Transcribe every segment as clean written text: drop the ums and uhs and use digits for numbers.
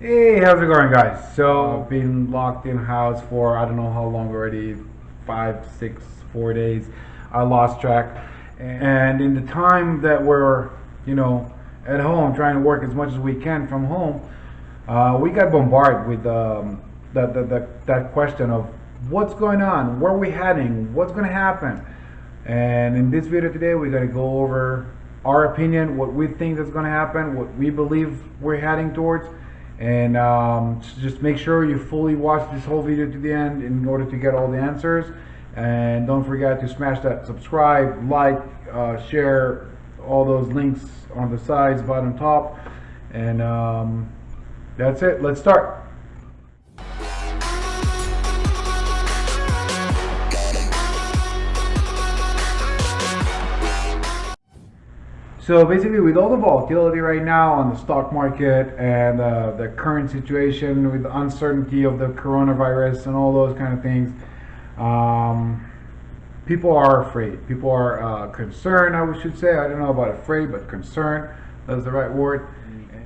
Hey, how's it going, guys? So, been locked in house for I don't know how long already, 5, 6, 4 days. I lost track. And in the time that we're, you know, at home trying to work as much as we can from home, we got bombarded with that question of what's going on, where are we heading, what's going to happen. And in this video today, we're going to go over our opinion, what we think is going to happen, what we believe we're heading towards, and just make sure you fully watch this whole video to the end in order to get all the answers. And don't forget to smash that subscribe, like, share, all those links on the sides, bottom, top, and that's it. Let's start. So basically, with all the volatility right now on the stock market and the current situation with the uncertainty of the coronavirus and all those kind of things, people are afraid. People are concerned, I should say. I don't know about afraid, but concerned. That's the right word.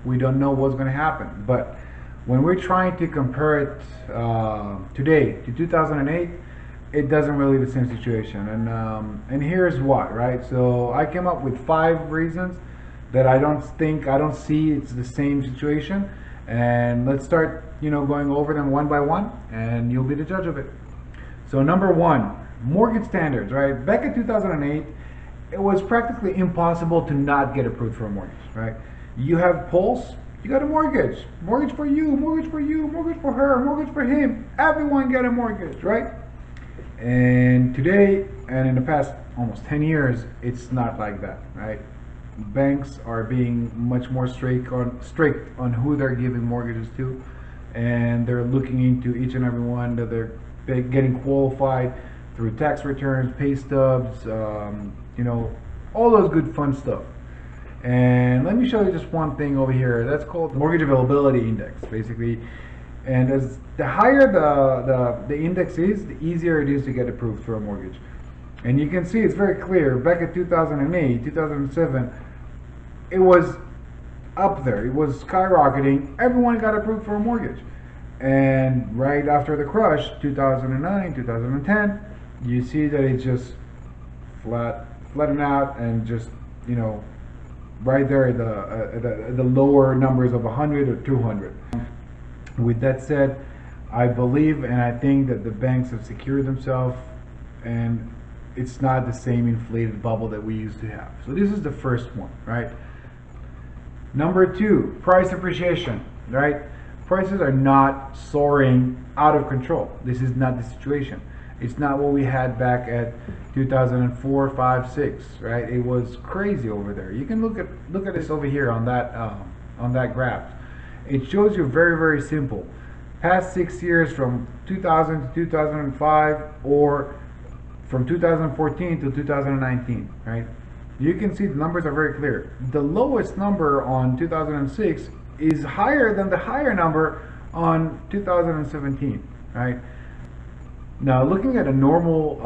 We don't know what's going to happen. But when we're trying to compare it today to 2008, it doesn't really the same situation, and here's why, right? So I came up with 5 reasons that I don't see it's the same situation, and let's start, going over them one by one, and you'll be the judge of it. So number 1, mortgage standards, right? Back in 2008, it was practically impossible to not get approved for a mortgage, right? You have Pulse, you got a mortgage for you, mortgage for you, mortgage for her, mortgage for him. Everyone got a mortgage, right? And today, and in the past almost 10 years, it's not like that, right? Banks are being much more strict on who they're giving mortgages to, and they're looking into each and every one that they're getting qualified through tax returns, pay stubs, all those good fun stuff. And let me show you just one thing over here. That's called the mortgage availability index, basically. And as the higher the index is, the easier it is to get approved for a mortgage. And you can see it's very clear. Back in 2008, 2007, it was up there. It was skyrocketing. Everyone got approved for a mortgage. And right after the crush, 2009, 2010, you see that it's just flattened out and just, right there at the lower numbers of 100 or 200. With that said, I believe and I think that the banks have secured themselves, and it's not the same inflated bubble that we used to have. So this is the first one, right? Number 2, price appreciation, right? Prices are not soaring out of control. This is not the situation. It's not what we had back at 2004, 5, 6, right? It was crazy over there. You can look at this over here on that graph. It shows you very, very simple. Past 6 years from 2000 to 2005, or from 2014 to 2019, right? You can see the numbers are very clear. The lowest number on 2006 is higher than the higher number on 2017, right? Now, looking at a normal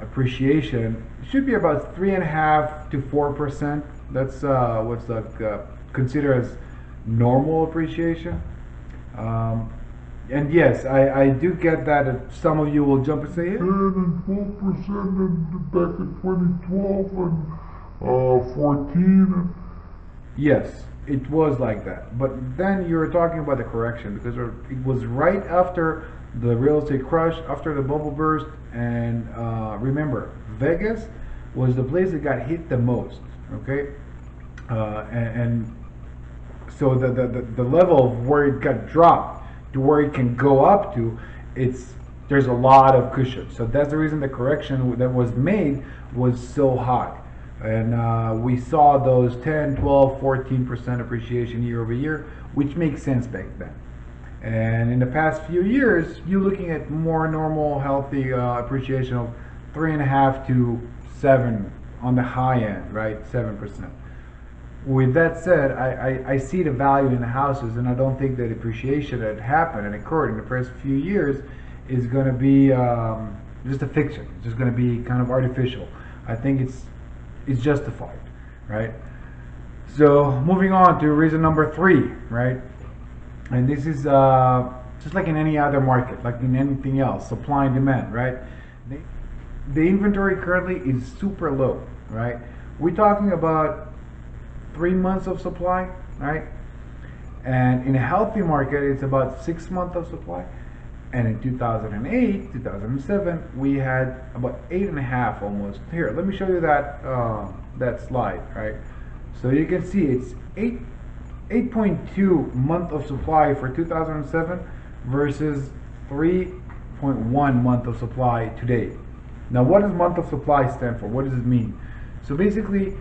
appreciation, it should be about 3.5 to 4%. That's what's considered as normal appreciation. And yes, I do get that some of you will jump and say, 10 and 12% back in 2012 and 14. Yes, it was like that. But then you were talking about the correction, because it was right after the real estate crush, after the bubble burst. And remember, Vegas was the place that got hit the most, okay? And so the level of where it got dropped to where it can go up to, there's a lot of cushion. So that's the reason the correction that was made was so high. And we saw those 10, 12, 14% appreciation year over year, which makes sense back then. And in the past few years, you're looking at more normal, healthy appreciation of 3.5 to 7 on the high end, right? 7%. With that said, I see the value in the houses, and I don't think that appreciation that happened and occurred in the first few years is going to be just a fiction. It's just going to be kind of artificial. I think it's justified, right? So moving on to reason number 3, right? And this is just like in any other market, like in anything else, supply and demand, right? The, the inventory currently is super low, right? We're talking about 3 months of supply, right? And in a healthy market, it's about 6 months of supply. And in 2008, 2007, we had about 8.5 almost. Here, let me show you that slide, right? So you can see it's 8.2 month of supply for 2007 versus 3.1 month of supply today. Now, what does month of supply stand for? What does it mean? So basically,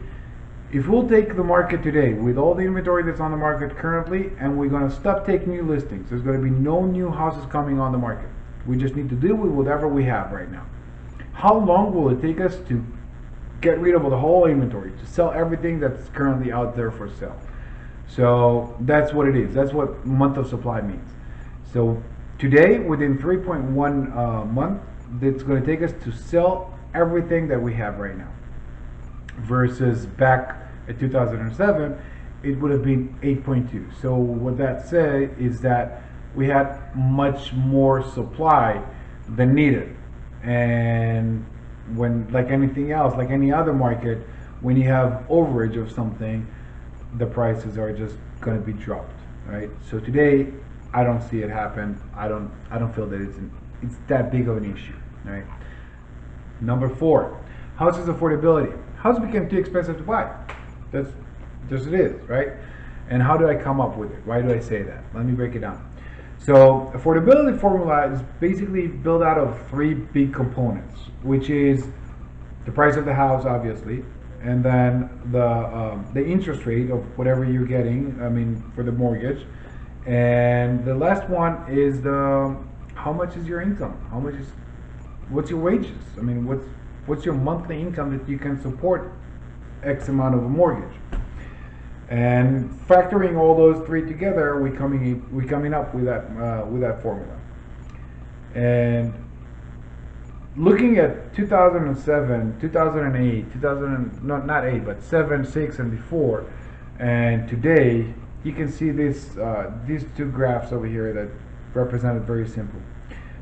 if we'll take the market today with all the inventory that's on the market currently, and we're going to stop taking new listings, there's going to be no new houses coming on the market. We just need to deal with whatever we have right now. How long will it take us to get rid of the whole inventory, to sell everything that's currently out there for sale? So that's what it is. That's what month of supply means. So today, within 3.1 month, it's going to take us to sell everything that we have right now. Versus back at 2007, it would have been 8.2. So what that says is that we had much more supply than needed. And when, like anything else, like any other market, when you have overage of something, the prices are just going to be dropped, right? So today, I don't see it happen. I don't feel that it's that big of an issue, right? Number 4, houses affordability. Houses became too expensive to buy. That's just it is, right? And how do I come up with it? Why do I say that? Let me break it down. So affordability formula is basically built out of 3 big components, which is the price of the house, obviously, and then the interest rate of whatever you're getting, I mean, for the mortgage, and the last one is how much is your income? What's your wages? I mean, what's your monthly income that you can support X amount of a mortgage? And factoring all those 3 together, we coming up with that formula. And looking at 2007, 2008, not 8, but 7, 6, and before, and today, you can see these 2 graphs over here that represent it very simple.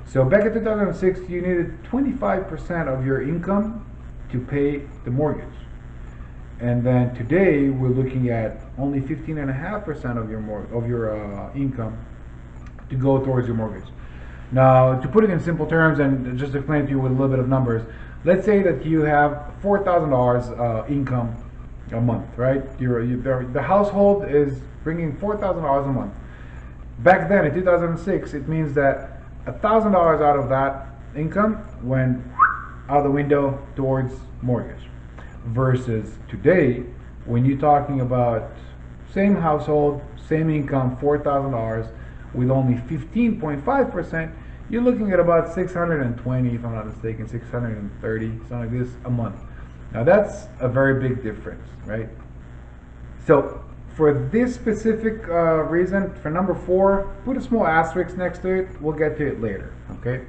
So back in 2006, you needed 25% of your income to pay the mortgage. And then today, we're looking at only 15.5% of your income to go towards your mortgage. Now, to put it in simple terms and just explain to you with a little bit of numbers, let's say that you have $4,000 income a month, right? The household is bringing $4,000 a month. Back then, in 2006, it means that $1,000 out of that income went out the window towards mortgage. Versus today, when you're talking about same household, same income, $4,000 with only 15.5%, you're looking at about 620, if I'm not mistaken, 630, something like this a month. Now that's a very big difference, right? So for this specific reason, for number 4, put a small asterisk next to it. We'll get to it later, okay?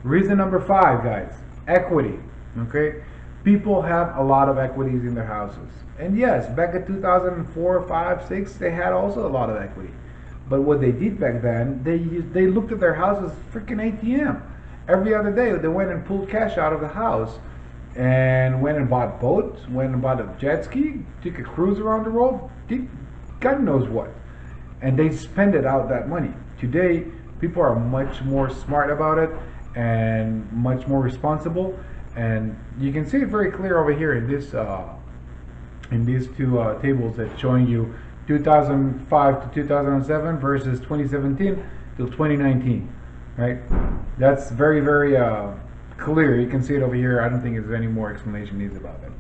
Reason number 5, guys, equity, okay? People have a lot of equities in their houses. And yes, back in 2004, 5, 6, they had also a lot of equity. But what they did back then, they looked at their house as freaking ATM. Every other day, they went and pulled cash out of the house and went and bought boats, went and bought a jet ski, took a cruise around the world, did God knows what. And they spend it out that money. Today, people are much more smart about it and much more responsible. And you can see it very clear over here in these 2 tables that's showing you 2005 to 2007 versus 2017 to 2019, right? That's very, very clear. You can see it over here. I don't think there's any more explanation needed about it.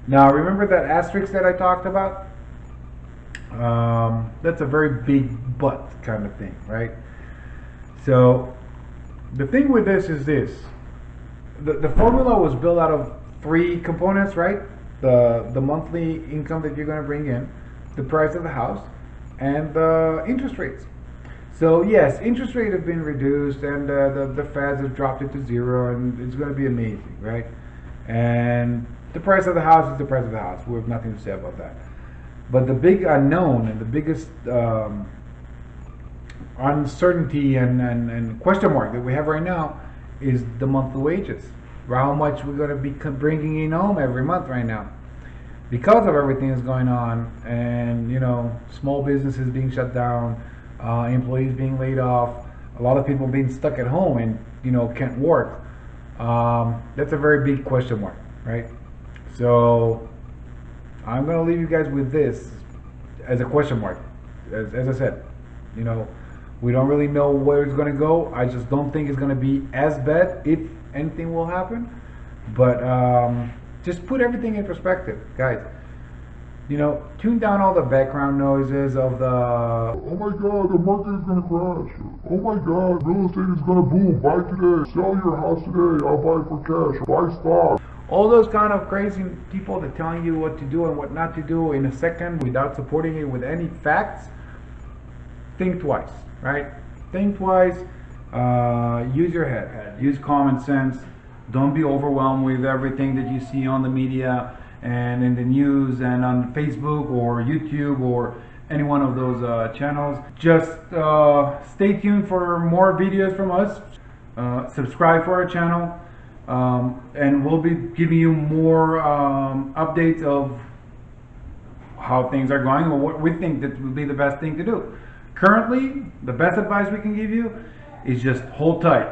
Now, remember that asterisk that I talked about? That's a very big but kind of thing, right? So the thing with this is this. The formula was built out of 3 components, right? The monthly income that you're going to bring in, the price of the house, and the interest rates. So yes, interest rates have been reduced, and the Feds have dropped it to 0, and it's going to be amazing, right? And the price of the house is the price of the house. We have nothing to say about that. But the big unknown and the biggest uncertainty and question mark that we have right now is the monthly wages. How much we're going to be bringing in home every month right now, because of everything that's going on, and small businesses being shut down, employees being laid off, a lot of people being stuck at home and can't work. That's a very big question mark, right? So I'm gonna leave you guys with this as a question mark. As I said, we don't really know where it's gonna go. I just don't think it's gonna be as bad, if anything will happen. But just put everything in perspective, guys. Tune down all the background noises of the oh my god, the market is gonna crash. Oh my god, real estate is gonna boom. Buy today. Sell your house today. I'll buy for cash. Buy stock. all those kind of crazy people that telling you what to do and what not to do in a second without supporting it with any facts. Think twice, right? Think twice. Use your head. Use common sense. Don't be overwhelmed with everything that you see on the media and in the news and on Facebook or YouTube or any one of those channels. Just stay tuned for more videos from us. Subscribe for our channel, and we'll be giving you more updates of how things are going or what we think that would be the best thing to do. Currently, the best advice we can give you is just hold tight,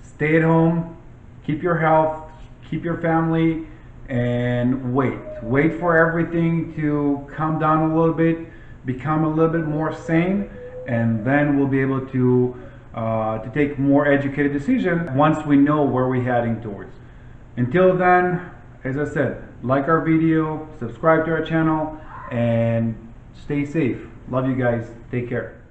stay at home, keep your health, keep your family, and wait for everything to calm down a little bit, become a little bit more sane, and then we'll be able to take more educated decisions once we know where we're heading towards. Until then, as I said, like our video, subscribe to our channel, and stay safe. Love you guys. Take care.